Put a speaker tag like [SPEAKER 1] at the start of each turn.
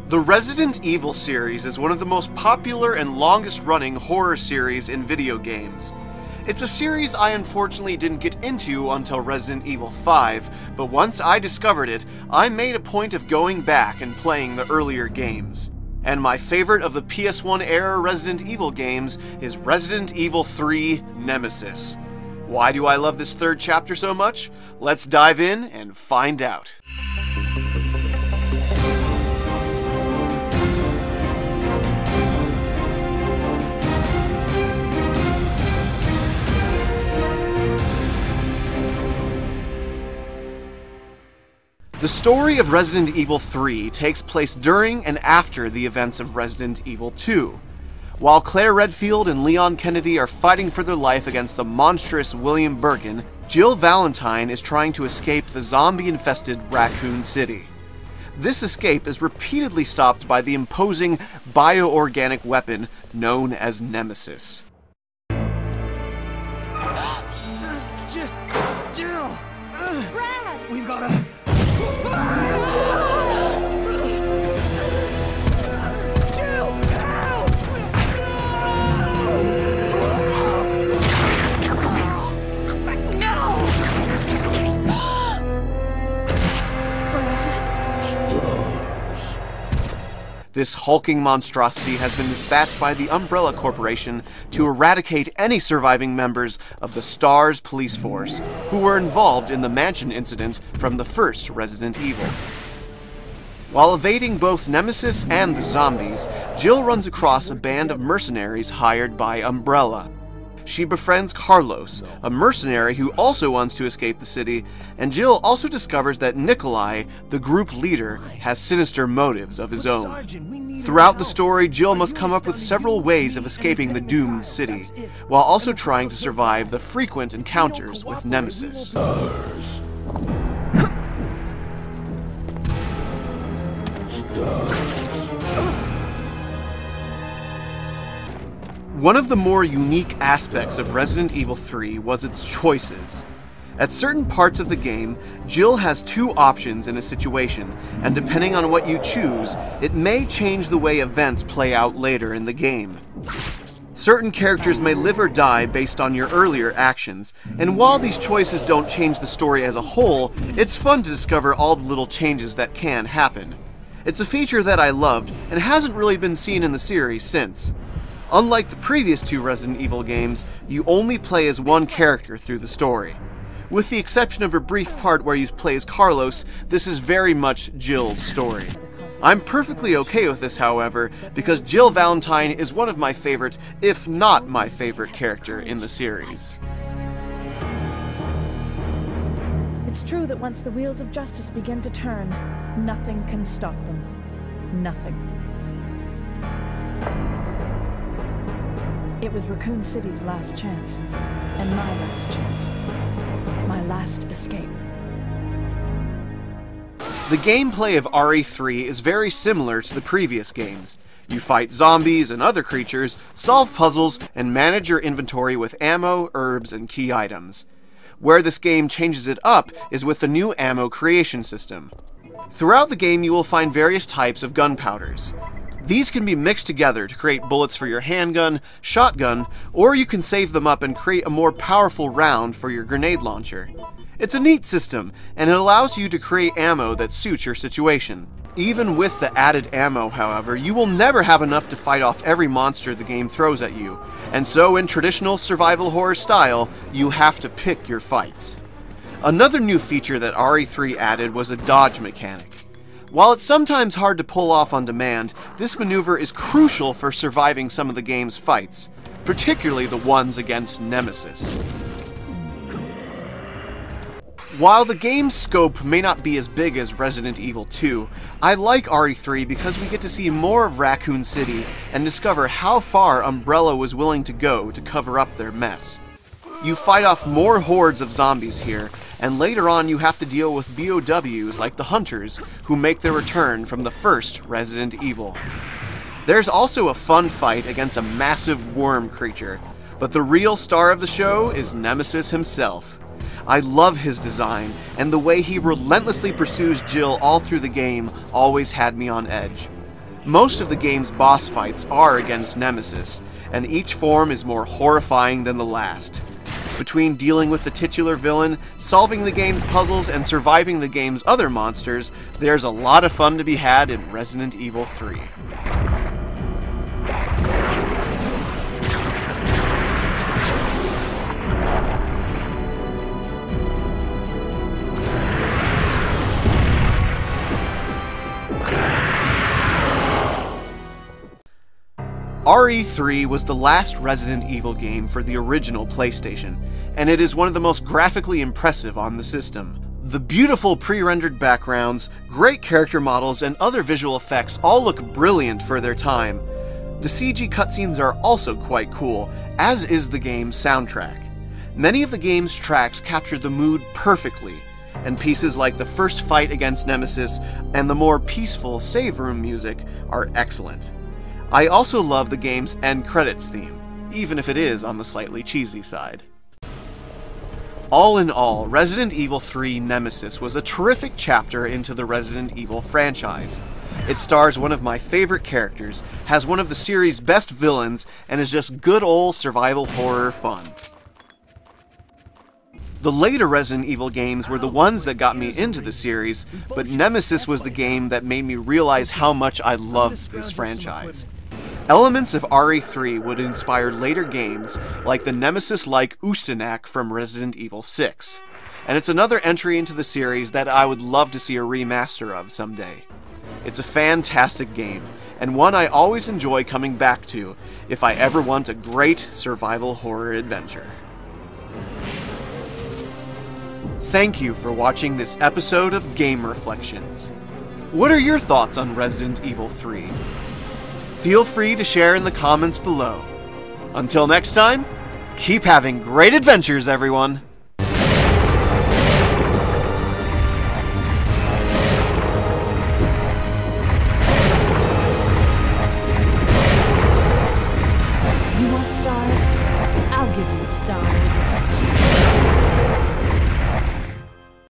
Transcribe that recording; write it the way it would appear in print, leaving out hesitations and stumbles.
[SPEAKER 1] The Resident Evil series is one of the most popular and longest-running horror series in video games. It's a series I unfortunately didn't get into until Resident Evil 5, but once I discovered it, I made a point of going back and playing the earlier games. And my favorite of the PS1-era Resident Evil games is Resident Evil 3 Nemesis. Why do I love this third chapter so much? Let's dive in and find out. The story of Resident Evil 3 takes place during and after the events of Resident Evil 2. While Claire Redfield and Leon Kennedy are fighting for their life against the monstrous William Birkin, Jill Valentine is trying to escape the zombie-infested Raccoon City. This escape is repeatedly stopped by the imposing bioorganic weapon known as Nemesis.
[SPEAKER 2] Jill!
[SPEAKER 3] Brad!
[SPEAKER 2] We've gotta... Jill! Help!
[SPEAKER 3] No! Brad?
[SPEAKER 1] This hulking monstrosity has been dispatched by the Umbrella Corporation to eradicate any surviving members of the STARS police force who were involved in the mansion incident from the first Resident Evil. While evading both Nemesis and the zombies, Jill runs across a band of mercenaries hired by Umbrella. She befriends Carlos, a mercenary who also wants to escape the city, and Jill also discovers that Nikolai, the group leader, has sinister motives of his own. Throughout the story, Jill must come up with several ways of escaping the doomed city, while also trying to survive the frequent encounters with Nemesis. One of the more unique aspects of Resident Evil 3 was its choices. At certain parts of the game, Jill has two options in a situation, and depending on what you choose, it may change the way events play out later in the game. Certain characters may live or die based on your earlier actions, and while these choices don't change the story as a whole, it's fun to discover all the little changes that can happen. It's a feature that I loved, and hasn't really been seen in the series since. Unlike the previous two Resident Evil games, you only play as one character through the story. With the exception of a brief part where you play as Carlos, this is very much Jill's story. I'm perfectly okay with this, however, because Jill Valentine is one of my favorite, if not my favorite character in the series.
[SPEAKER 3] It's true that once the wheels of justice begin to turn, nothing can stop them. Nothing. It was Raccoon City's last chance, and my last chance. My last escape.
[SPEAKER 1] The gameplay of RE3 is very similar to the previous games. You fight zombies and other creatures, solve puzzles, and manage your inventory with ammo, herbs, and key items. Where this game changes it up is with the new ammo creation system. Throughout the game you will find various types of gunpowders. These can be mixed together to create bullets for your handgun, shotgun, or you can save them up and create a more powerful round for your grenade launcher. It's a neat system, and it allows you to create ammo that suits your situation. Even with the added ammo, however, you will never have enough to fight off every monster the game throws at you, and so in traditional survival horror style, you have to pick your fights. Another new feature that RE3 added was a dodge mechanic. While it's sometimes hard to pull off on demand, this maneuver is crucial for surviving some of the game's fights, particularly the ones against Nemesis. While the game's scope may not be as big as Resident Evil 2, I like RE3 because we get to see more of Raccoon City and discover how far Umbrella was willing to go to cover up their mess. You fight off more hordes of zombies here, and later on you have to deal with BOWs like the Hunters, who make their return from the first Resident Evil. There's also a fun fight against a massive worm creature, but the real star of the show is Nemesis himself. I love his design, and the way he relentlessly pursues Jill all through the game always had me on edge. Most of the game's boss fights are against Nemesis, and each form is more horrifying than the last. Between dealing with the titular villain, solving the game's puzzles, and surviving the game's other monsters, there's a lot of fun to be had in Resident Evil 3. RE3 was the last Resident Evil game for the original PlayStation, and it is one of the most graphically impressive on the system. The beautiful pre-rendered backgrounds, great character models, and other visual effects all look brilliant for their time. The CG cutscenes are also quite cool, as is the game's soundtrack. Many of the game's tracks capture the mood perfectly, and pieces like the first fight against Nemesis and the more peaceful save room music are excellent. I also love the game's end credits theme, even if it is on the slightly cheesy side. All in all, Resident Evil 3 Nemesis was a terrific chapter into the Resident Evil franchise. It stars one of my favorite characters, has one of the series' best villains, and is just good old survival horror fun. The later Resident Evil games were the ones that got me into the series, but Nemesis was the game that made me realize how much I loved this franchise. Elements of RE3 would inspire later games, like the Nemesis-like Ustanak from Resident Evil 6. And it's another entry into the series that I would love to see a remaster of someday. It's a fantastic game, and one I always enjoy coming back to if I ever want a great survival horror adventure. Thank you for watching this episode of Game Reflections. What are your thoughts on Resident Evil 3? Feel free to share in the comments below. Until next time, keep having great adventures, everyone!
[SPEAKER 3] You want stars? I'll give you stars.